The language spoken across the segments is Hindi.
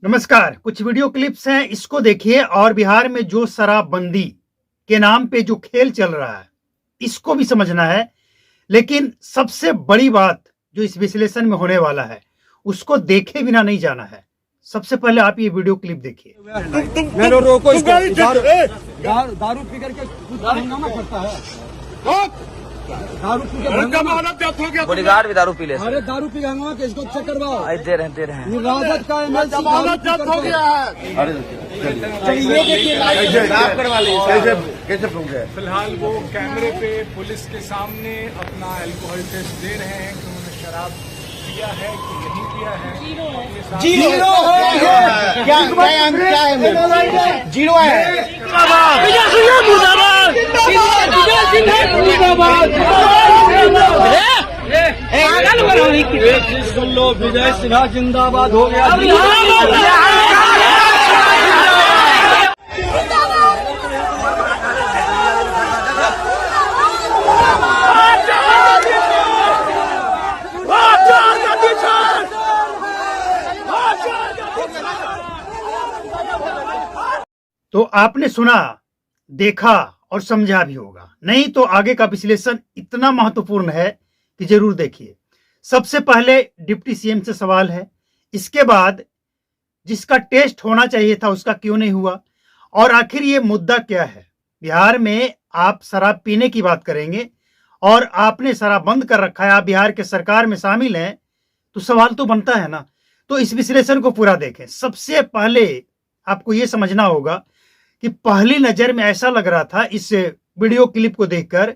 नमस्कार। कुछ वीडियो क्लिप्स हैं, इसको देखिए। और बिहार में जो शराबबंदी के नाम पे जो खेल चल रहा है, इसको भी समझना है। लेकिन सबसे बड़ी बात जो इस विश्लेषण में होने वाला है, उसको देखे बिना नहीं जाना है। सबसे पहले आप ये वीडियो क्लिप देखिए। मेरे रोको इसको। दारू पी करके हंगामा करता है। दारू पी के बॉडीगार्ड भी दारू पी ले। अरे दारू पी हंगामा के इसको चेक करवाओ। दे रहे हैं। ये राजद का एमएलसी हो गया है। अरे चलिए देखिए साफ करवा लीजिए। कैसे फिलहाल वो कैमरे पे पुलिस के सामने अपना अल्कोहल टेस्ट दे रहे हैं कि उन्होंने शराब पिया है कि नहीं पिया है। जीरो है। क्या है? जीरो है। एक चीज सुन लो, विजय सिन्हा जिंदाबाद हो गया। तो आपने सुना, देखा और समझा भी होगा। नहीं तो आगे का विश्लेषण इतना महत्वपूर्ण है कि जरूर देखिए। सबसे पहले डिप्टी सीएम से सवाल है, इसके बाद जिसका टेस्ट होना चाहिए था उसका क्यों नहीं हुआ, और आखिर ये मुद्दा क्या है। बिहार में आप शराब पीने की बात करेंगे और आपने शराब बंद कर रखा है, आप बिहार के सरकार में शामिल हैं, तो सवाल तो बनता है ना। तो इस विश्लेषण को पूरा देखें। सबसे पहले आपको यह समझना होगा कि पहली नजर में ऐसा लग रहा था इस वीडियो क्लिप को देखकर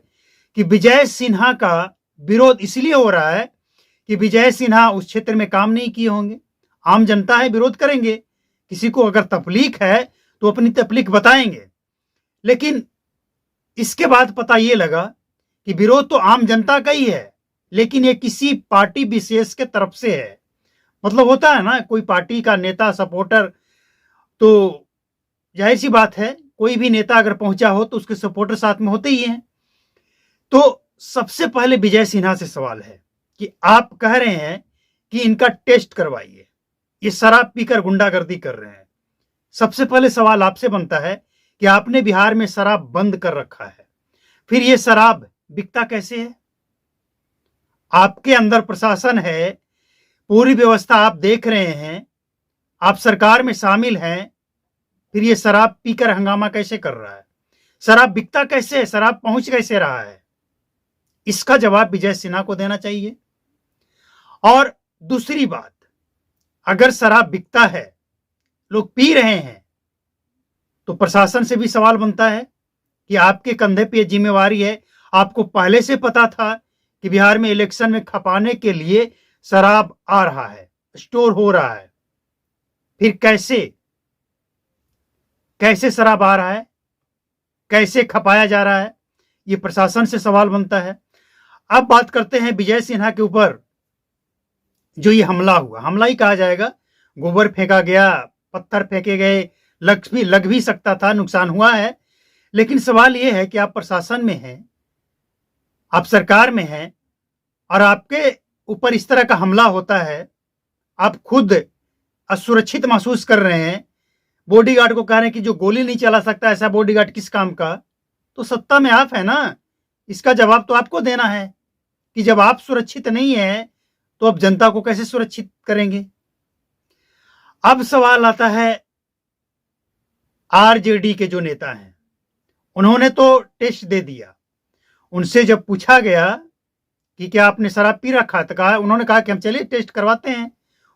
कि विजय सिन्हा का विरोध इसलिए हो रहा है कि विजय सिन्हा उस क्षेत्र में काम नहीं किए होंगे। आम जनता है, विरोध करेंगे। किसी को अगर तकलीफ है तो अपनी तकलीफ बताएंगे। लेकिन इसके बाद पता ये लगा कि विरोध तो आम जनता का ही है, लेकिन ये किसी पार्टी विशेष के तरफ से है। मतलब होता है ना, कोई पार्टी का नेता सपोर्टर, तो जाहिर सी बात है कोई भी नेता अगर पहुंचा हो तो उसके सपोर्टर साथ में होते ही हैं। तो सबसे पहले विजय सिन्हा से सवाल है कि आप कह रहे हैं कि इनका टेस्ट करवाइए, ये शराब पीकर गुंडागर्दी कर रहे हैं। सबसे पहले सवाल आपसे बनता है कि आपने बिहार में शराब बंद कर रखा है, फिर ये शराब बिकता कैसे है? आपके अंदर प्रशासन है, पूरी व्यवस्था आप देख रहे हैं, आप सरकार में शामिल हैं, फिर ये शराब पीकर हंगामा कैसे कर रहा है? शराब बिकता कैसे है? शराब पहुंच कैसे रहा है? इसका जवाब विजय सिन्हा को देना चाहिए। और दूसरी बात, अगर शराब बिकता है, लोग पी रहे हैं, तो प्रशासन से भी सवाल बनता है कि आपके कंधे पे ये जिम्मेवारी है। आपको पहले से पता था कि बिहार में इलेक्शन में खपाने के लिए शराब आ रहा है, स्टोर हो रहा है, फिर कैसे शराब आ रहा है, कैसे खपाया जा रहा है? ये प्रशासन से सवाल बनता है। अब बात करते हैं विजय सिन्हा के ऊपर जो ये हमला हुआ। हमला ही कहा जाएगा, गोबर फेंका गया, पत्थर फेंके गए, लग भी सकता था, नुकसान हुआ है। लेकिन सवाल ये है कि आप प्रशासन में हैं, आप सरकार में हैं, और आपके ऊपर इस तरह का हमला होता है, आप खुद असुरक्षित महसूस कर रहे हैं। बॉडीगार्ड को कह रहे हैं कि जो गोली नहीं चला सकता ऐसा बॉडीगार्ड किस काम का? तो सत्ता में आप है ना, इसका जवाब तो आपको देना है कि जब आप सुरक्षित नहीं है तो अब जनता को कैसे सुरक्षित करेंगे? अब सवाल आता है आरजेडी के जो नेता हैं, उन्होंने तो टेस्ट दे दिया। उनसे जब पूछा गया कि क्या आपने शराब पी रखा, तो उन्होंने कहा कि हम चलिए टेस्ट करवाते हैं।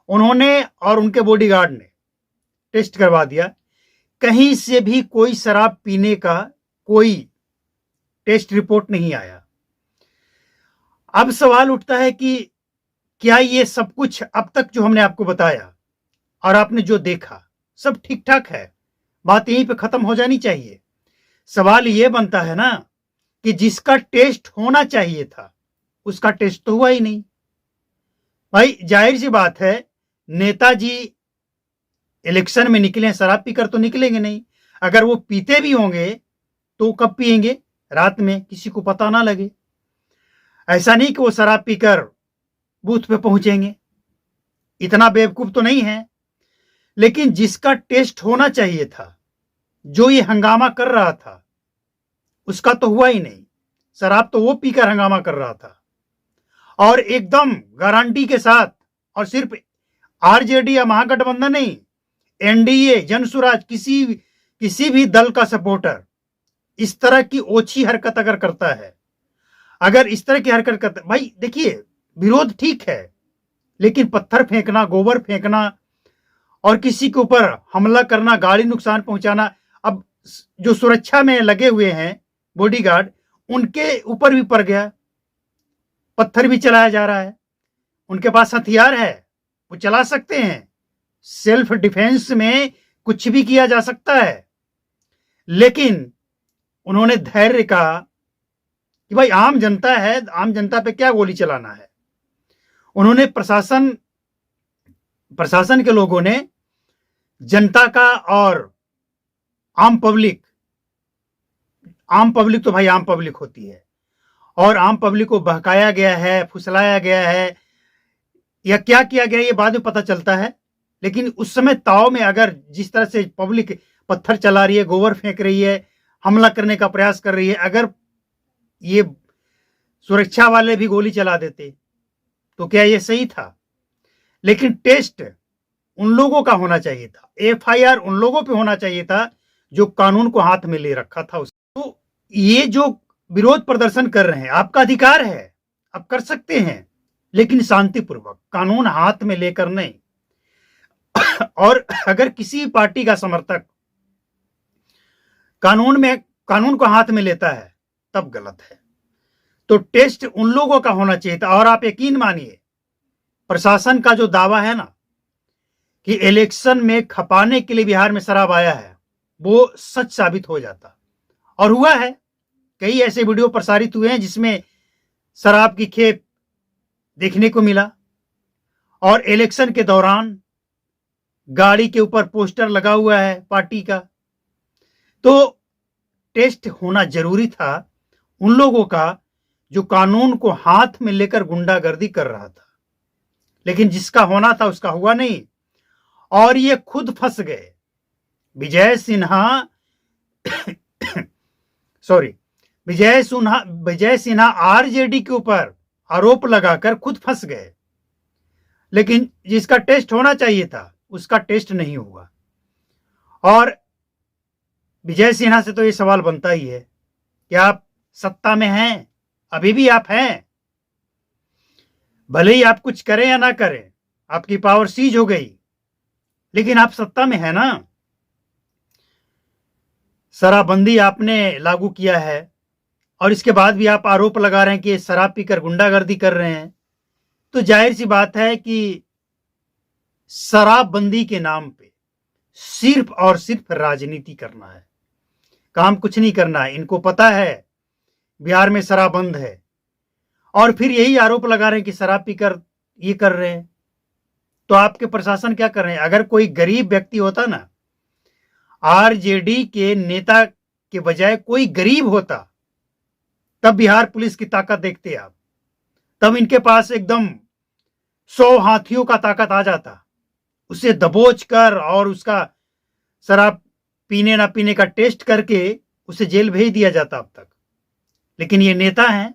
उन्होंने और उनके बॉडीगार्ड ने टेस्ट करवा दिया। कहीं से भी कोई शराब पीने का कोई टेस्ट रिपोर्ट नहीं आया। अब सवाल उठता है कि क्या ये सब कुछ अब तक जो हमने आपको बताया और आपने जो देखा सब ठीक ठाक है? बात यहीं पे खत्म हो जानी चाहिए। सवाल ये बनता है ना कि जिसका टेस्ट होना चाहिए था उसका टेस्ट तो हुआ ही नहीं। भाई जाहिर सी बात है, नेताजी इलेक्शन में निकले, शराब पीकर तो निकलेंगे नहीं। अगर वो पीते भी होंगे तो कब पिएंगे? रात में, किसी को पता ना लगे। ऐसा नहीं कि वो शराब पीकर बूथ पे पहुंचेंगे, इतना बेवकूफ तो नहीं है। लेकिन जिसका टेस्ट होना चाहिए था, जो ये हंगामा कर रहा था, उसका तो हुआ ही नहीं। शराब तो वो पीकर हंगामा कर रहा था और एकदम गारंटी के साथ, और सिर्फ आरजेडी या महागठबंधन नहीं, एनडीए, जनसुराज, किसी भी दल का सपोर्टर इस तरह की ओछी हरकत अगर करता है, अगर इस तरह की हरकत करता है, भाई देखिए, विरोध ठीक है, लेकिन पत्थर फेंकना, गोबर फेंकना और किसी के ऊपर हमला करना, गाड़ी नुकसान पहुंचाना, अब जो सुरक्षा में लगे हुए हैं बॉडीगार्ड, उनके ऊपर भी पड़ गया, पत्थर भी चलाया जा रहा है। उनके पास हथियार है, वो चला सकते हैं, सेल्फ डिफेंस में कुछ भी किया जा सकता है। लेकिन उन्होंने धैर्य कहा कि भाई आम जनता है, आम जनता पे क्या गोली चलाना है। उन्होंने प्रशासन के लोगों ने जनता का और आम पब्लिक तो भाई आम पब्लिक होती है, और आम पब्लिक को बहकाया गया है, फुसलाया गया है, या क्या किया गया ये बाद में पता चलता है। लेकिन उस समय ताव में अगर जिस तरह से पब्लिक पत्थर चला रही है, गोबर फेंक रही है, हमला करने का प्रयास कर रही है, अगर ये सुरक्षा वाले भी गोली चला देते तो क्या ये सही था? लेकिन टेस्ट उन लोगों का होना चाहिए था, एफआईआर उन लोगों पे होना चाहिए था जो कानून को हाथ में ले रखा था। तो ये जो विरोध प्रदर्शन कर रहे हैं, आपका अधिकार है, आप कर सकते हैं, लेकिन शांतिपूर्वक, कानून हाथ में लेकर नहीं। और अगर किसी पार्टी का समर्थक कानून को हाथ में लेता है तब गलत है। तो टेस्ट उन लोगों का होना चाहिए था। और आप यकीन मानिए, प्रशासन का जो दावा है ना कि इलेक्शन में खपाने के लिए बिहार में शराब आया है, वो सच साबित हो जाता, और हुआ है। कई ऐसे वीडियो प्रसारित हुए हैं जिसमें शराब की खेप देखने को मिला, और इलेक्शन के दौरान गाड़ी के ऊपर पोस्टर लगा हुआ है पार्टी का। तो टेस्ट होना जरूरी था उन लोगों का जो कानून को हाथ में लेकर गुंडागर्दी कर रहा था, लेकिन जिसका होना था उसका हुआ नहीं, और ये खुद फंस गए। विजय सिन्हा आरजेडी के ऊपर आरोप लगाकर खुद फंस गए। लेकिन जिसका टेस्ट होना चाहिए था उसका टेस्ट नहीं हुआ। और विजय सिन्हा से तो ये सवाल बनता ही है कि आप सत्ता में हैं, अभी भी आप हैं, भले ही आप कुछ करें या ना करें, आपकी पावर सीज हो गई, लेकिन आप सत्ता में हैं ना। शराबबंदी आपने लागू किया है, और इसके बाद भी आप आरोप लगा रहे हैं कि शराब पीकर गुंडागर्दी कर रहे हैं। तो जाहिर सी बात है कि शराबबंदी के नाम पे सिर्फ और सिर्फ राजनीति करना है, काम कुछ नहीं करना है। इनको पता है बिहार में शराब बंद है, और फिर यही आरोप लगा रहे हैं कि शराब पीकर ये कर रहे हैं। तो आपके प्रशासन क्या कर रहे हैं? अगर कोई गरीब व्यक्ति होता ना, आरजेडी के नेता के बजाय कोई गरीब होता, तब बिहार पुलिस की ताकत देखते आप, तब इनके पास एकदम 100 हाथियों का ताकत आ जाता, उसे दबोच कर और उसका शराब पीने ना पीने का टेस्ट करके उसे जेल भेज दिया जाता अब तक। लेकिन ये नेता हैं,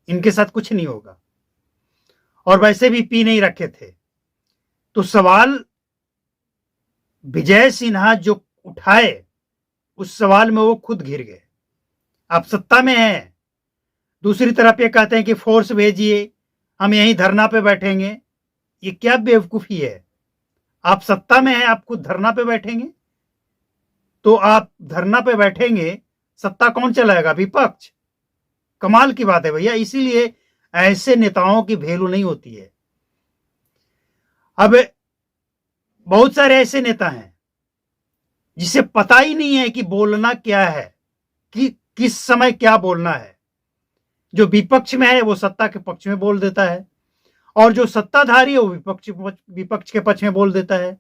इनके साथ कुछ नहीं होगा, और वैसे भी पी नहीं रखे थे। तो सवाल विजय सिन्हा जो उठाए, उस सवाल में वो खुद घिर गए। आप सत्ता में हैं, दूसरी तरफ ये कहते हैं कि फोर्स भेजिए, हम यहीं धरना पे बैठेंगे। ये क्या बेवकूफी है? आप सत्ता में हैं, आप खुद धरना पे बैठेंगे? तो आप धरना पे बैठेंगे, सत्ता कौन चलाएगा? विपक्ष। कमाल की बात है भैया। इसीलिए ऐसे नेताओं की वैल्यू नहीं होती है। अब बहुत सारे ऐसे नेता हैं जिसे पता ही नहीं है कि बोलना क्या है, कि किस समय क्या बोलना है। जो विपक्ष में है वो सत्ता के पक्ष में बोल देता है, और जो सत्ताधारी है वो विपक्ष के पक्ष में बोल देता है।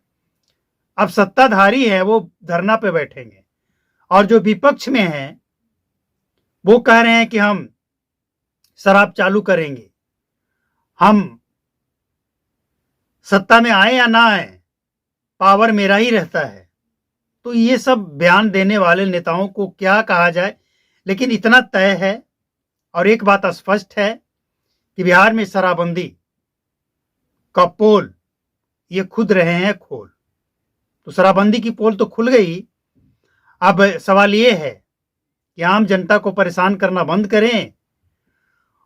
अब सत्ताधारी है वो धरना पे बैठेंगे, और जो विपक्ष में है वो कह रहे हैं कि हम शराब चालू करेंगे, हम सत्ता में आए या ना आए, पावर मेरा ही रहता है। तो ये सब बयान देने वाले नेताओं को क्या कहा जाए, लेकिन इतना तय है और एक बात स्पष्ट है कि बिहार में शराबबंदी का पोल ये खुद रहे हैं खोल। तो शराबबंदी की पोल तो खुल गई, अब सवाल ये है कि आम जनता को परेशान करना बंद करें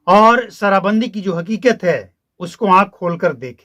और शराबबंदी की जो हकीकत है उसको आंख खोलकर देखें।